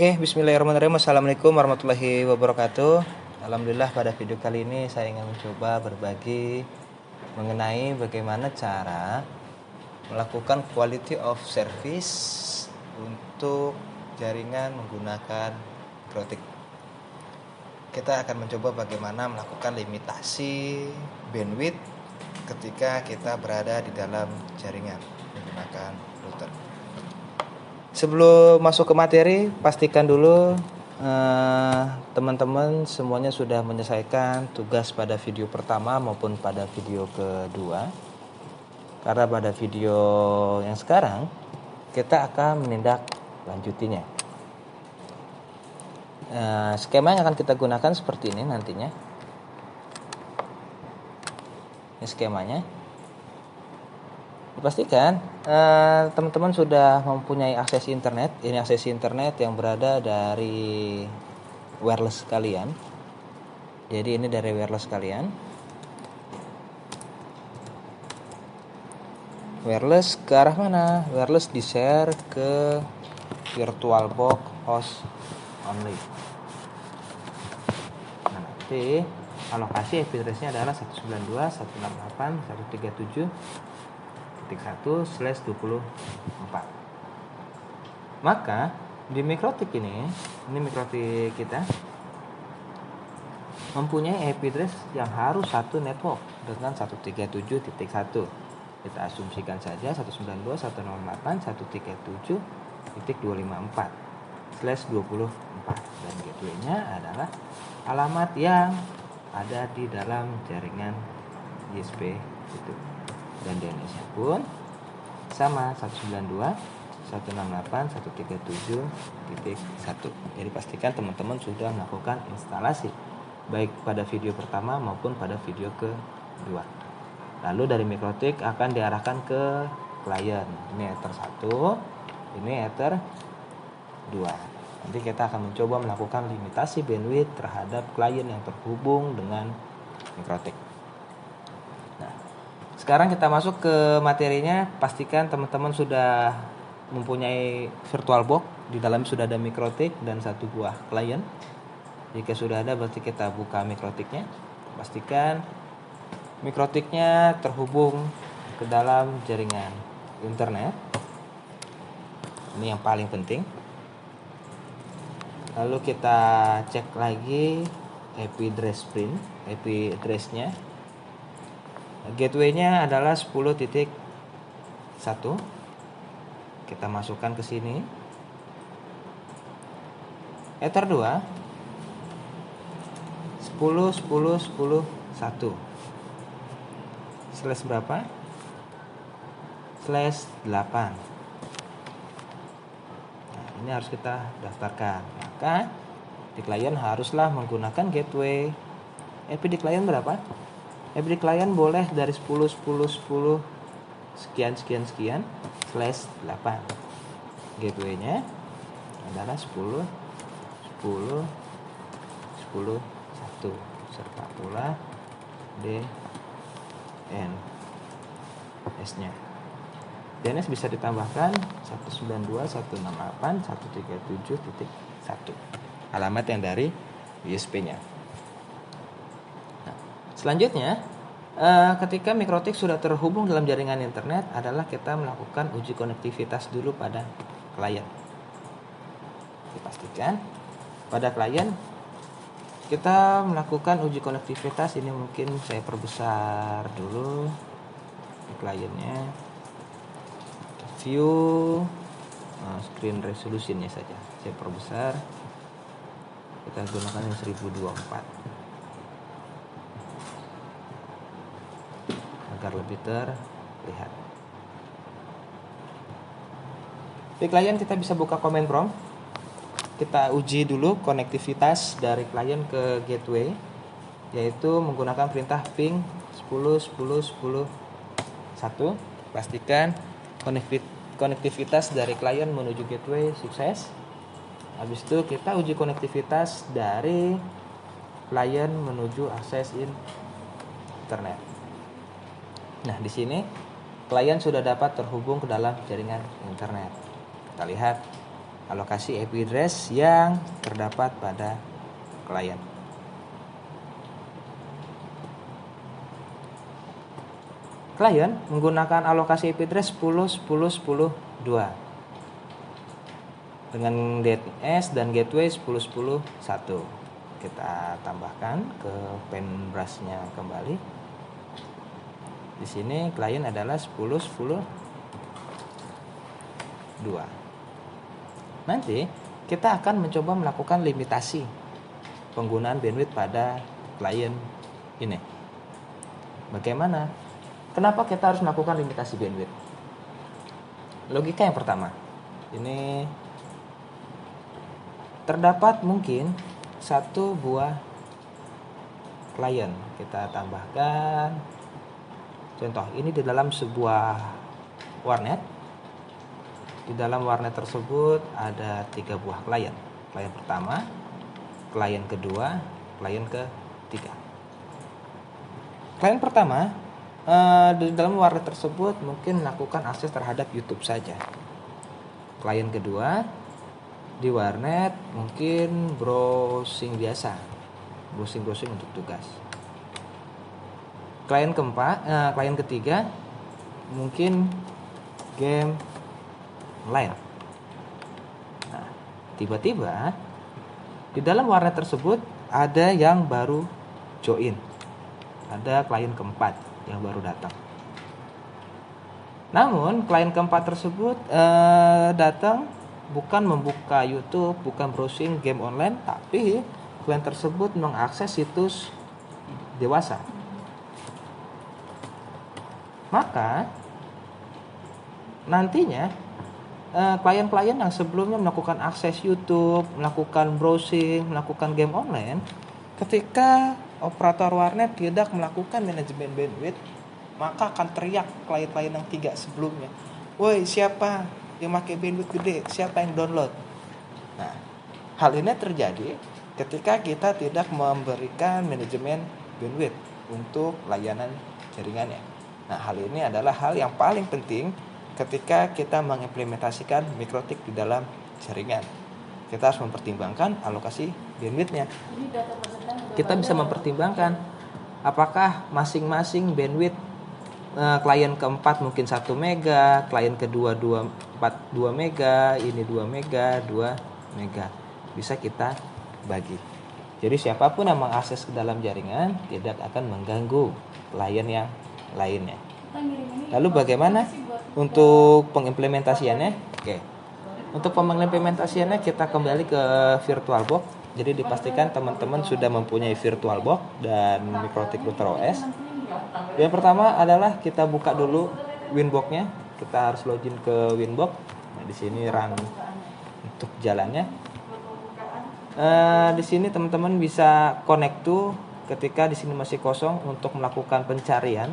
Oke, bismillahirrahmanirrahim. Assalamualaikum warahmatullahi wabarakatuh. Alhamdulillah pada video kali ini saya ingin mencoba berbagi mengenai bagaimana cara melakukan quality of service untuk jaringan menggunakan mikrotik. Kita akan mencoba bagaimana melakukan limitasi bandwidth ketika kita berada di dalam jaringan menggunakan router. Sebelum masuk ke materi, pastikan dulu teman-teman semuanya sudah menyelesaikan tugas pada video pertama maupun pada video kedua. Karena pada video yang sekarang kita akan menindaklanjutinya. Skema yang akan kita gunakan seperti ini nantinya. Ini skemanya. Pastikan teman-teman sudah mempunyai akses internet. Ini akses internet yang berada dari wireless kalian. Jadi ini dari wireless kalian. Wireless ke arah mana? Wireless di-share ke VirtualBox host only. Nah, nanti alokasi IP address-nya adalah 192.168.137.1/24. Maka di mikrotik ini mikrotik kita mempunyai IP address yang harus satu network dengan 137.1. Kita asumsikan saja 192.168.137.254/24 dan gateway-nya adalah alamat yang ada di dalam jaringan ISP itu. Dan DNS-nya pun sama 192.168.137.1. Jadi pastikan teman-teman sudah melakukan instalasi baik pada video pertama maupun pada video kedua. Lalu dari mikrotik akan diarahkan ke klien. Ini ether 1, ini ether 2. Nanti kita akan mencoba melakukan limitasi bandwidth terhadap klien yang terhubung dengan mikrotik. Nah, sekarang kita masuk ke materinya. Pastikan teman-teman sudah mempunyai VirtualBox, di dalam sudah ada mikrotik dan satu buah klien. Jika sudah ada berarti kita buka mikrotiknya. Pastikan mikrotiknya terhubung ke dalam jaringan internet. Ini yang paling penting. Lalu kita cek lagi IP address-nya. Gateway-nya adalah 10.1. Kita masukkan ke sini. Ether 2 10.10.10.1 slash berapa? /8. Nah, ini harus kita daftarkan. Maka di klien haruslah menggunakan gateway. IP di klien berapa? IP di klien boleh dari 10.10.10 sekian /8. Gateway-nya adalah 10.10.10.1 serta pula DNS-nya. DNS bisa ditambahkan 192.168.137.1 alamat yang dari ISP-nya. Nah, selanjutnya ketika mikrotik sudah terhubung dalam jaringan internet adalah kita melakukan uji konektivitas dulu pada klien. Dipastikan pada klien kita melakukan uji konektivitas. Ini mungkin saya perbesar dulu di kliennya. View screen resolution-nya saja saya perbesar. Kita gunakan yang 1024 agar lebih terlihat. Di klien kita bisa buka command prompt. Kita uji dulu konektivitas dari klien ke gateway, yaitu menggunakan perintah ping 10.10.10.1. Pastikan konektivitas dari klien menuju gateway sukses. Habis itu kita uji konektivitas dari klien menuju akses internet. Nah, di sini klien sudah dapat terhubung ke dalam jaringan internet. Kita lihat alokasi IP address yang terdapat pada klien. Klien menggunakan alokasi IP address 10 10 10 2 dengan DNS dan gateway 10 10 1. Kita tambahkan ke paintbrush-nya kembali. Di sini klien adalah 10 10 2. Nanti kita akan mencoba melakukan limitasi penggunaan bandwidth pada klien ini. Bagaimana? Kenapa kita harus melakukan limitasi bandwidth? Logika yang pertama, ini terdapat mungkin satu buah klien. Kita tambahkan, contoh ini di dalam sebuah warnet. Di dalam warnet tersebut ada 3 buah klien. Klien pertama, klien kedua, klien ketiga. Klien pertama di dalam warnet tersebut mungkin melakukan akses terhadap YouTube saja. Klien kedua di warnet mungkin browsing biasa, browsing untuk tugas. Klien ketiga mungkin game online. Nah, tiba-tiba di dalam warnet tersebut ada yang baru join, ada klien keempat yang baru datang. Namun klien keempat tersebut datang bukan membuka YouTube, bukan browsing game online, tapi klien tersebut mengakses situs dewasa. Maka nantinya klien-klien yang sebelumnya melakukan akses YouTube, melakukan browsing, melakukan game online, ketika operator warnet tidak melakukan manajemen bandwidth, maka akan teriak klien-klien yang 3 sebelumnya, "Woi, siapa yang pakai bandwidth gede? Siapa yang download?" Nah, hal ini terjadi ketika kita tidak memberikan manajemen bandwidth untuk layanan jaringannya. Nah, hal ini adalah hal yang paling penting ketika kita mengimplementasikan mikrotik di dalam jaringan. Kita harus mempertimbangkan alokasi bandwidth-nya. Kita bisa mempertimbangkan apakah masing-masing bandwidth klien keempat mungkin 1 mega, klien kedua 2 mega, ini 2 mega, 2 mega. Bisa kita bagi. Jadi siapapun yang mengakses ke dalam jaringan tidak akan mengganggu klien yang lainnya. Lalu bagaimana untuk pengimplementasiannya? Oke. Untuk pengimplementasiannya kita kembali ke VirtualBox. Jadi dipastikan teman-teman sudah mempunyai VirtualBox dan MikroTik Router OS. Yang pertama adalah kita buka dulu Winbox-nya. Kita harus login ke Winbox. Nah, di sini run untuk jalannya. Di sini teman-teman bisa connect to ketika di sini masih kosong untuk melakukan pencarian.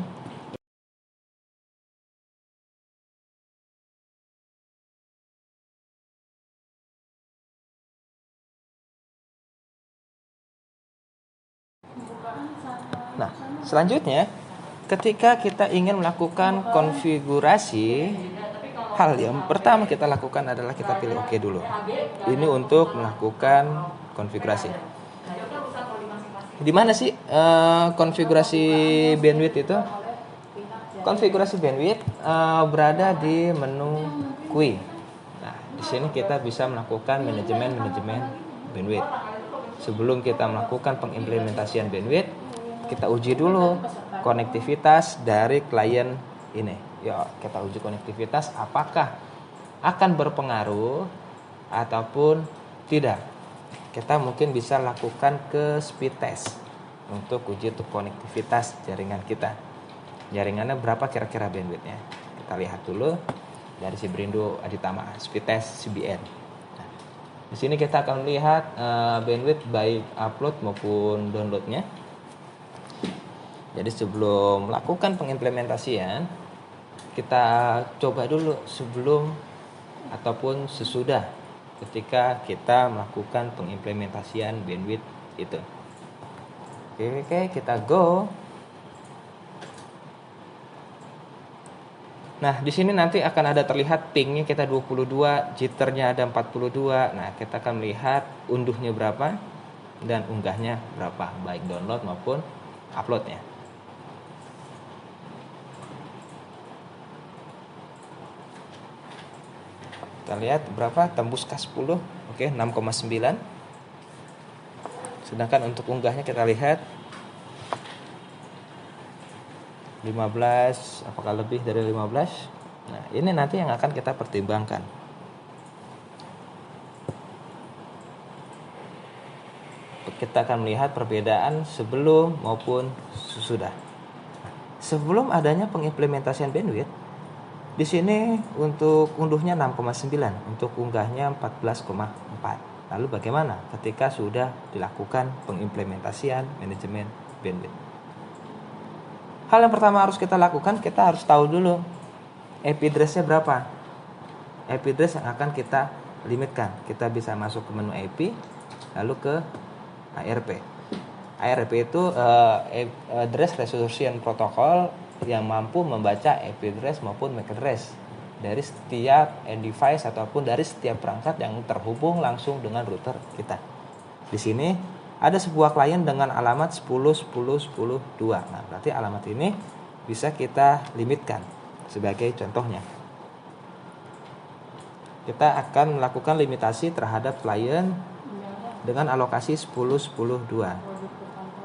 Nah, selanjutnya ketika kita ingin melakukan konfigurasi, hal yang pertama kita lakukan adalah kita pilih OK dulu. Ini untuk melakukan konfigurasi. Di mana sih konfigurasi bandwidth itu? Konfigurasi bandwidth berada di menu GUI. Nah, di sini kita bisa melakukan manajemen bandwidth. Sebelum kita melakukan pengimplementasian bandwidth, kita uji dulu konektivitas dari klien ini. Ya, kita uji konektivitas apakah akan berpengaruh ataupun tidak. Kita mungkin bisa lakukan ke speed test untuk uji untuk konektivitas jaringan kita. Jaringannya berapa kira-kira bandwidthnya? Kita lihat dulu dari Sibrindo Aditama, speed test CBN. Nah, di sini kita akan lihat bandwidth baik upload maupun downloadnya. Jadi sebelum melakukan pengimplementasian, kita coba dulu sebelum ataupun sesudah ketika kita melakukan pengimplementasian bandwidth itu. Oke, kita go. Nah, di sini nanti akan ada terlihat pingnya kita 22, jitternya ada 42. Nah, kita akan melihat unduhnya berapa dan unggahnya berapa, baik download maupun uploadnya. Kita lihat berapa, tembus ke 10. Oke, 6,9. Sedangkan untuk unggahnya kita lihat 15, apakah lebih dari 15? Nah, ini nanti yang akan kita pertimbangkan. Kita akan melihat perbedaan sebelum maupun sesudah. Sebelum adanya pengimplementasian bandwidth, di sini untuk unduhnya 6,9, untuk unggahnya 14,4. Lalu bagaimana ketika sudah dilakukan pengimplementasian manajemen bandwidth? Hal yang pertama harus kita lakukan, kita harus tahu dulu IP address-nya berapa. IP address yang akan kita limitkan. Kita bisa masuk ke menu IP, lalu ke ARP. ARP itu Address Resolution Protocol yang mampu membaca IP address maupun MAC address dari setiap device ataupun dari setiap perangkat yang terhubung langsung dengan router kita. Di sini ada sebuah klien dengan alamat 10.10.10.2. Nah, berarti alamat ini bisa kita limitkan sebagai contohnya. Kita akan melakukan limitasi terhadap klien dengan alokasi 10.10.2.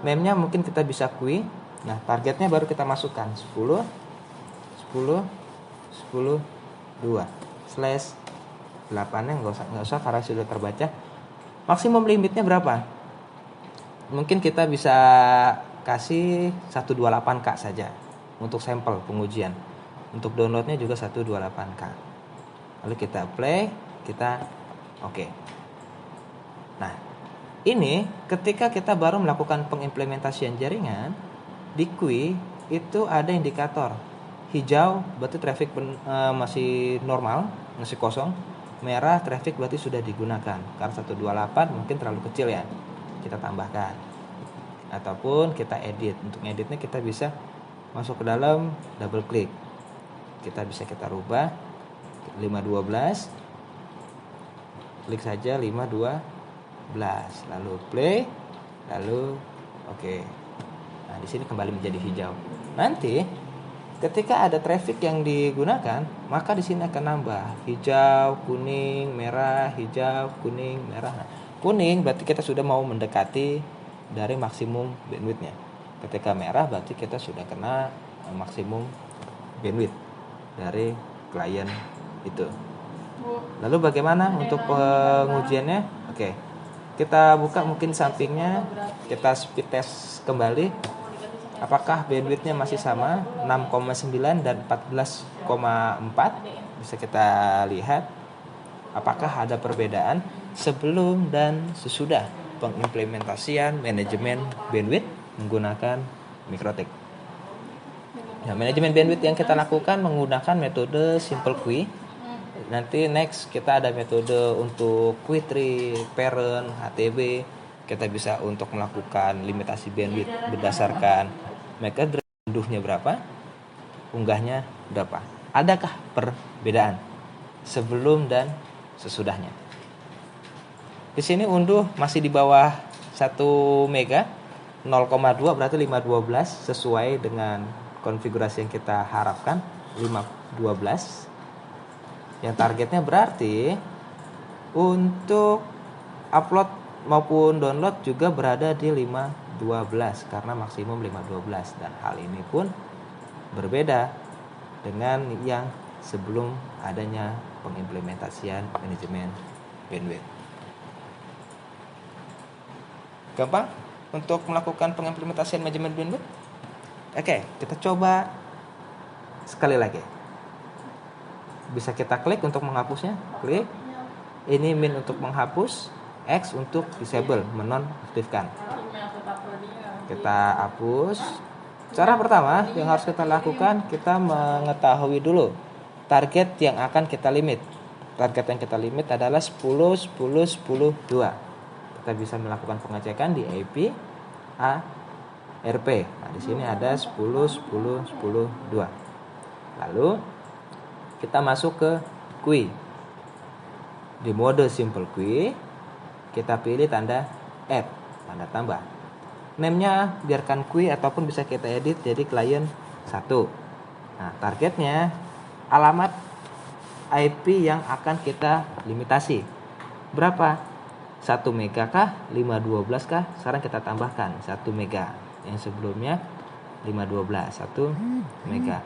Name-nya mungkin kita bisa QUI. Nah, targetnya baru kita masukkan 10 10 10 2 slash 8-nya nggak usah karena sudah terbaca. Maksimum limitnya berapa? Mungkin kita bisa kasih 128K saja untuk sampel pengujian. Untuk downloadnya juga 128K. Lalu kita play, kita oke. Nah, ini ketika kita baru melakukan pengimplementasian jaringan, di QUI itu ada indikator. Hijau berarti traffic masih normal, masih kosong. Merah traffic berarti sudah digunakan. Karena 128 mungkin terlalu kecil ya, kita tambahkan. Ataupun kita edit. Untuk editnya kita bisa masuk ke dalam, double klik. Kita bisa kita rubah 512. Klik saja 512. Lalu play, lalu oke. Nah, di sini kembali menjadi hijau. Nanti ketika ada traffic yang digunakan, maka di sini akan nambah hijau, kuning, merah, hijau, kuning, merah. Nah, kuning berarti kita sudah mau mendekati dari maksimum bandwidth-nya. Ketika merah berarti kita sudah kena maksimum bandwidth dari klien itu. Lalu bagaimana untuk pengujiannya? Oke. Kita buka mungkin sampingnya, kita speed test kembali. Apakah bandwidth-nya masih sama 6,9 dan 14,4? Bisa kita lihat apakah ada perbedaan sebelum dan sesudah pengimplementasian manajemen bandwidth menggunakan MikroTik. Nah, manajemen bandwidth yang kita lakukan menggunakan metode Simple QUI. Nanti next kita ada metode untuk QUI tree, parent, HTB. Kita bisa untuk melakukan limitasi bandwidth berdasarkan MAC address, unduhnya berapa, unggahnya berapa. Adakah perbedaan sebelum dan sesudahnya? Di sini unduh masih di bawah 1 mega, 0,2 berarti 512 sesuai dengan konfigurasi yang kita harapkan 512. Yang targetnya berarti untuk upload maupun download juga berada di 512 karena maksimum 512, dan hal ini pun berbeda dengan yang sebelum adanya pengimplementasian manajemen bandwidth. Gampang untuk melakukan pengimplementasian manajemen bandwidth? Oke, kita coba sekali lagi. Bisa kita klik untuk menghapusnya, klik. Ini min untuk menghapus, X untuk disable, menonaktifkan. Kita hapus. Cara pertama yang harus kita lakukan, kita mengetahui dulu target yang akan kita limit. Target yang kita limit adalah 10 10 10 2. Kita bisa melakukan pengecekan di IP ARP. Nah, di sini ada 10 10 10 2. Lalu kita masuk ke QUI. Di mode simple QUI, kita pilih tanda add, tanda tambah. Name-nya biarkan QUI ataupun bisa kita edit jadi client 1. Nah, targetnya alamat IP yang akan kita limitasi. Berapa? 1 mega kah? 512 kah? Sekarang kita tambahkan 1 mega. Yang sebelumnya 512, 1 mega.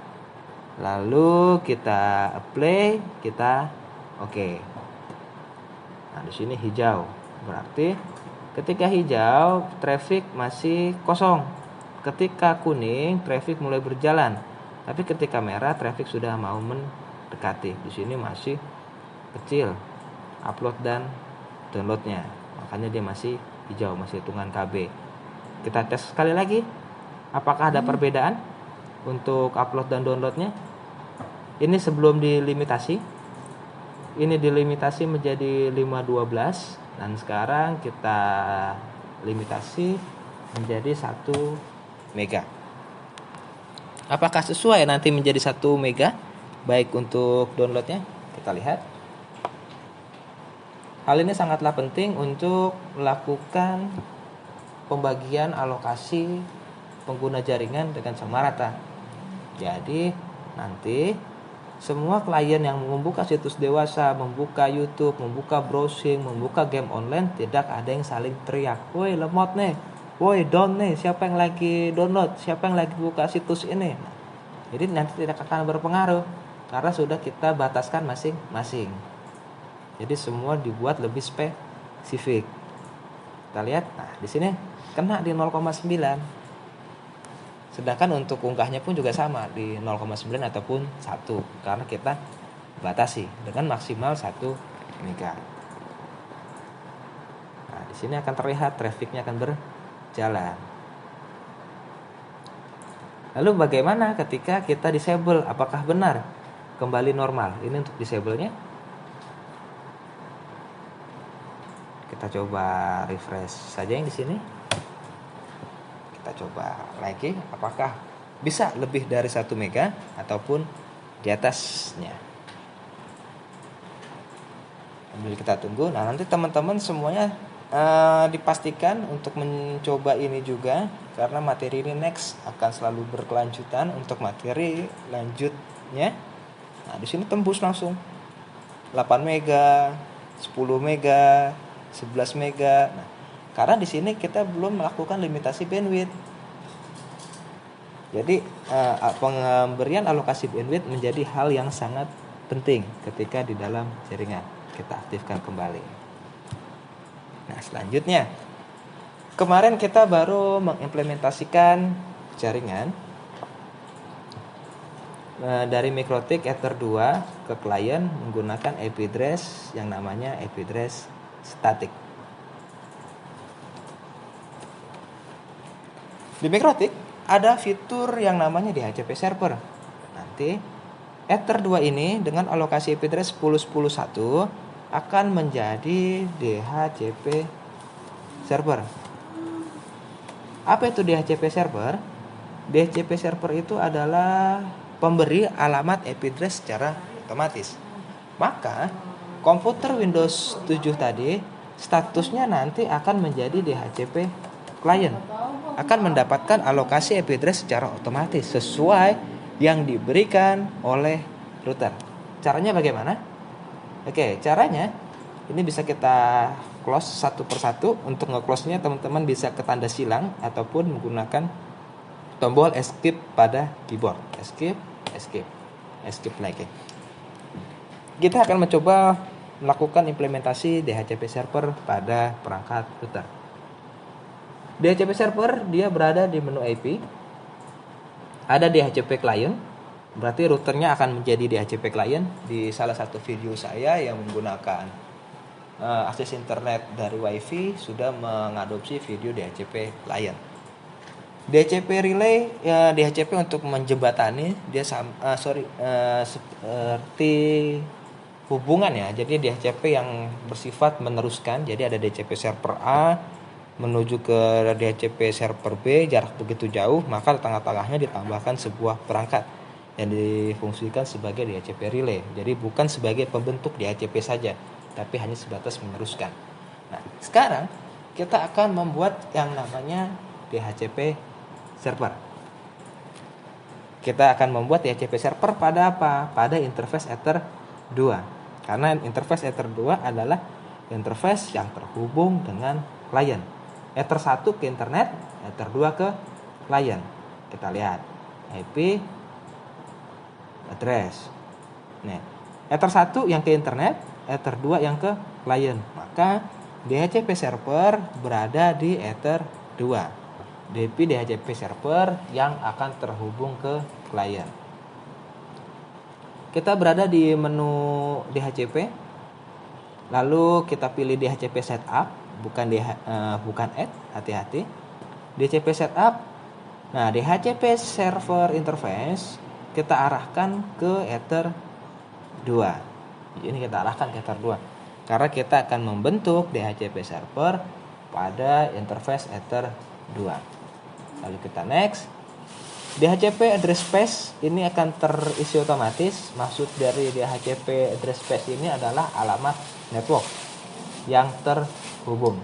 Lalu kita apply, kita oke. Nah, di sini hijau. Berarti ketika hijau, traffic masih kosong. Ketika kuning, traffic mulai berjalan. Tapi ketika merah, traffic sudah mau mendekati. Di sini masih kecil upload dan downloadnya. Makanya dia masih hijau, masih hitungan KB. Kita tes sekali lagi. Apakah ada perbedaan untuk upload dan downloadnya? Ini sebelum dilimitasi. Ini dilimitasi menjadi 512. Dan sekarang kita limitasi menjadi 1 mega. Apakah sesuai nanti menjadi 1 mega? Baik untuk downloadnya. Kita lihat. Hal ini sangatlah penting untuk melakukan pembagian alokasi pengguna jaringan dengan sama rata. Jadi nanti semua klien yang membuka situs dewasa, membuka YouTube, membuka browsing, membuka game online, tidak ada yang saling teriak, "Woi lemot nih, woi down nih, siapa yang lagi download, siapa yang lagi buka situs ini." Jadi nanti tidak akan berpengaruh karena sudah kita bataskan masing-masing. Jadi semua dibuat lebih spesifik. Kita lihat, nah di sini kena di 0,9. Sedangkan untuk unggahnya pun juga sama di 0,9 ataupun 1 karena kita batasi dengan maksimal 1 mega. Nah, di sini akan terlihat trafficnya akan berjalan. Lalu bagaimana ketika kita disable? Apakah benar kembali normal? Ini untuk disable-nya. Kita coba refresh saja yang di sini. Kita coba lagi apakah bisa lebih dari 1 mega ataupun di atasnya. Sambil kita tunggu. Nah, nanti teman-teman semuanya dipastikan untuk mencoba ini juga karena materi ini next akan selalu berkelanjutan untuk materi lanjutnya. Nah, di sini tembus langsung 8 mega, 10 mega, 11 mega. Nah, karena di sini kita belum melakukan limitasi bandwidth. Jadi pemberian alokasi bandwidth menjadi hal yang sangat penting ketika di dalam jaringan. Kita aktifkan kembali. Nah, selanjutnya kemarin kita baru mengimplementasikan jaringan dari MikroTik Ether 2 ke klien menggunakan IP address yang namanya IP address static. Di MikroTik ada fitur yang namanya DHCP server. Nanti Ether 2 ini dengan alokasi IP address 10.10.1 akan menjadi DHCP server. Apa itu DHCP server? DHCP server itu adalah pemberi alamat IP address secara otomatis. Maka komputer Windows 7 tadi statusnya nanti akan menjadi DHCP client, akan mendapatkan alokasi IP address secara otomatis sesuai yang diberikan oleh router. Caranya bagaimana? Oke, caranya ini bisa kita close satu persatu. Untuk nge-close-nya teman-teman bisa ke tanda silang ataupun menggunakan tombol escape pada keyboard. Escape lagi. Kita akan mencoba melakukan implementasi DHCP server pada perangkat router. DHCP server dia berada di menu IP. Ada DHCP client, berarti routernya akan menjadi DHCP client. Di salah satu video saya yang menggunakan akses internet dari WiFi sudah mengadopsi video DHCP client. DHCP relay, DHCP untuk menjembatani dia seperti hubungan ya. Jadi DHCP yang bersifat meneruskan. Jadi ada DHCP server A menuju ke DHCP server B, jarak begitu jauh, maka di tengah-tengahnya ditambahkan sebuah perangkat yang difungsikan sebagai DHCP relay. Jadi bukan sebagai pembentuk DHCP saja, tapi hanya sebatas meneruskan. Nah, sekarang kita akan membuat yang namanya DHCP server. Kita akan membuat DHCP server pada apa? Pada interface Ether 2. Karena interface Ether 2 adalah interface yang terhubung dengan klien. Ether 1 ke internet, Ether 2 ke klien. Kita lihat IP address. Nah, Ether 1 yang ke internet, Ether 2 yang ke klien. Maka DHCP server berada di Ether 2. DP DHCP server yang akan terhubung ke klien. Kita berada di menu DHCP. Lalu kita pilih DHCP setup, bukan add, hati-hati. DHCP setup. Nah, DHCP server interface kita arahkan ke Ether 2. Ini kita arahkan ke Ether 2 karena kita akan membentuk DHCP server pada interface Ether 2. Lalu kita next. DHCP address space ini akan terisi otomatis. Maksud dari DHCP address space ini adalah alamat network yang terhubung.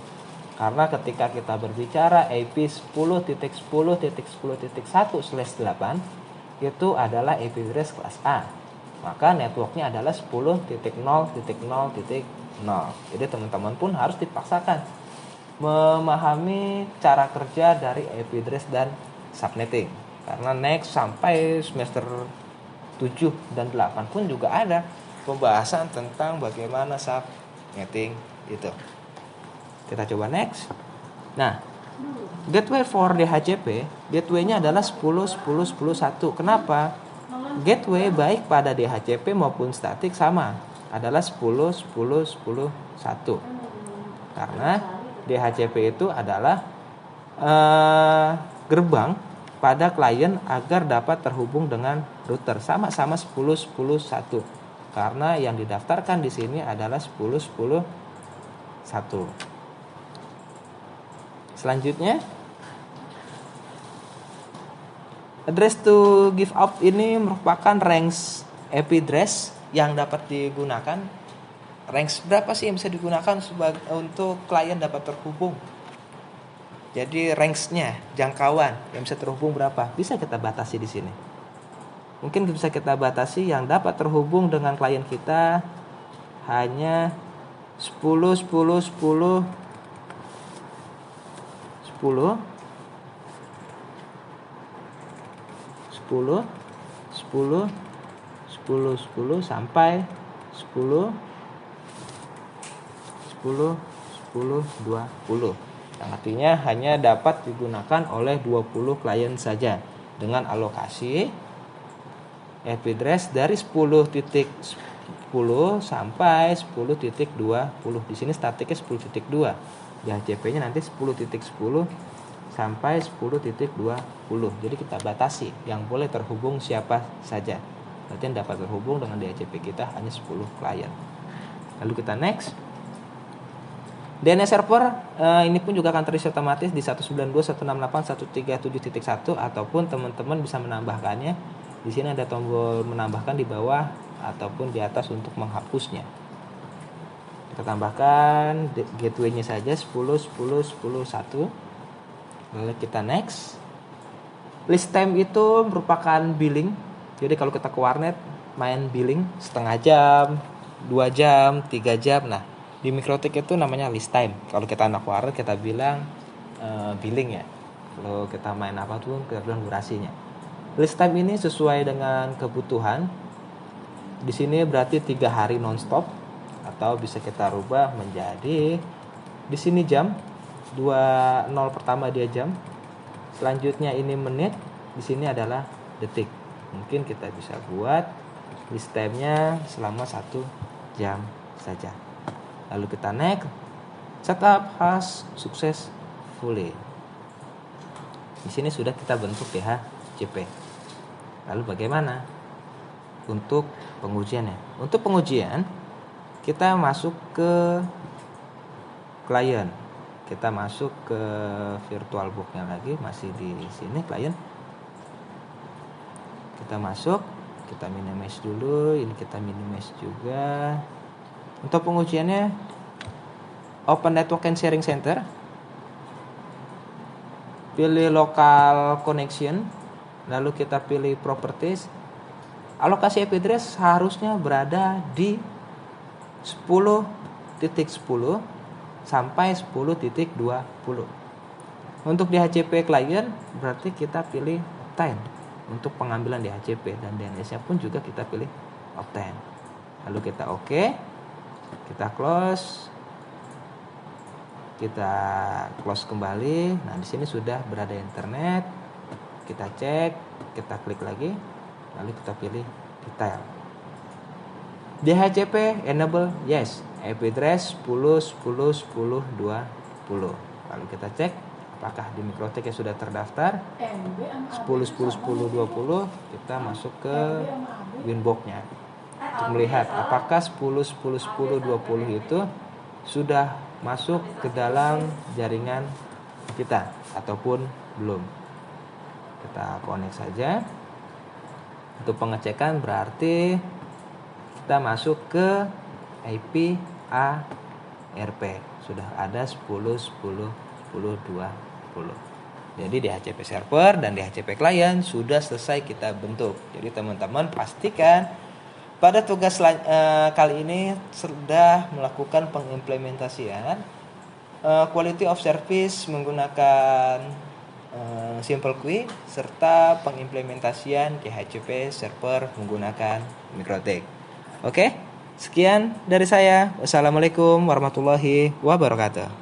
Karena ketika kita berbicara IP 10.10.10.1/8 itu adalah IP address kelas A, maka networknya adalah 10.0.0.0. Jadi teman-teman pun harus dipaksakan memahami cara kerja dari IP address dan subnetting. Karena next sampai semester 7 dan 8 pun juga ada pembahasan tentang bagaimana subnetting itu. Kita coba next. Nah, gateway for DHCP, gateway-nya adalah 10.10.10.1. Kenapa? Gateway baik pada DHCP maupun statik sama, adalah 10.10.10.1. Karena DHCP itu adalah gerbang pada klien agar dapat terhubung dengan router, sama-sama 10.10.1. Karena yang didaftarkan di sini adalah 10.10.1. Selanjutnya, address to give out ini merupakan range IP address yang dapat digunakan. Range berapa sih yang bisa digunakan untuk klien dapat terhubung? Jadi range-nya, jangkauan yang bisa terhubung berapa? Bisa kita batasi di sini. Mungkin bisa kita batasi yang dapat terhubung dengan klien kita hanya 10 sampai 10 20. Yang artinya hanya dapat digunakan oleh 20 klien saja dengan alokasi IP address dari 10.10 sampai 10.20. Di sini statiknya 10.2. DHCP-nya nanti 10.10 sampai 10.20. Jadi kita batasi yang boleh terhubung siapa saja. Berarti yang dapat terhubung dengan DHCP kita hanya 10 klien. Lalu kita next. DNS server ini pun juga akan terisi otomatis di 192.168.137.1 ataupun teman-teman bisa menambahkannya. Di sini ada tombol menambahkan di bawah ataupun di atas untuk menghapusnya. Kita tambahkan gateway-nya saja 10.10.10.1. Lalu kita next. List time itu merupakan billing. Jadi kalau kita ke warnet main billing setengah jam, 2 jam, 3 jam. Nah, di Mikrotik itu namanya list time. Kalau kita anak warnet kita bilang billing ya. Kalau kita main apa tuh kita bilang durasinya. List time ini sesuai dengan kebutuhan. Di sini berarti 3 hari nonstop atau bisa kita rubah menjadi di sini jam 20 pertama dia jam, selanjutnya ini menit, di sini adalah detik. Mungkin kita bisa buat list time-nya selama 1 jam saja. Lalu kita next. Setup has successfully. Di sini sudah kita bentuk DHCP. Lalu bagaimana untuk pengujiannya? Untuk pengujian kita masuk ke klien. Kita masuk ke VirtualBox-nya lagi, masih di sini klien. Kita masuk. Kita minimize dulu, ini kita minimize juga. Untuk pengujiannya, open network and sharing center, pilih local connection, lalu kita pilih properties. Alokasi IP address harusnya berada di 10.10 sampai 10.20. Untuk di HCP client berarti kita pilih Optane untuk pengambilan di HCP, dan DNS-nya pun juga kita pilih Optane. Lalu kita oke, kita close kembali. Nah, di sini sudah berada internet. Kita cek, kita klik lagi, lalu kita pilih detail. DHCP enable yes, IP address 10.10.10.20. Lalu kita cek apakah di Mikrotik yang sudah terdaftar 10.10.10.20. Kita masuk ke Winbox-nya untuk melihat apakah 10.10.10.20 itu sudah masuk ke dalam jaringan kita ataupun belum. Kita connect saja. Untuk pengecekan berarti kita masuk ke IP ARP. Sudah ada 10.10.10.20. Jadi di HCP server dan di HCP client sudah selesai kita bentuk. Jadi teman-teman pastikan pada tugas kali ini sudah melakukan pengimplementasian quality of service menggunakan Simple Queue serta pengimplementasian DHCP server menggunakan Mikrotik. Oke, sekian dari saya. Wassalamualaikum warahmatullahi wabarakatuh.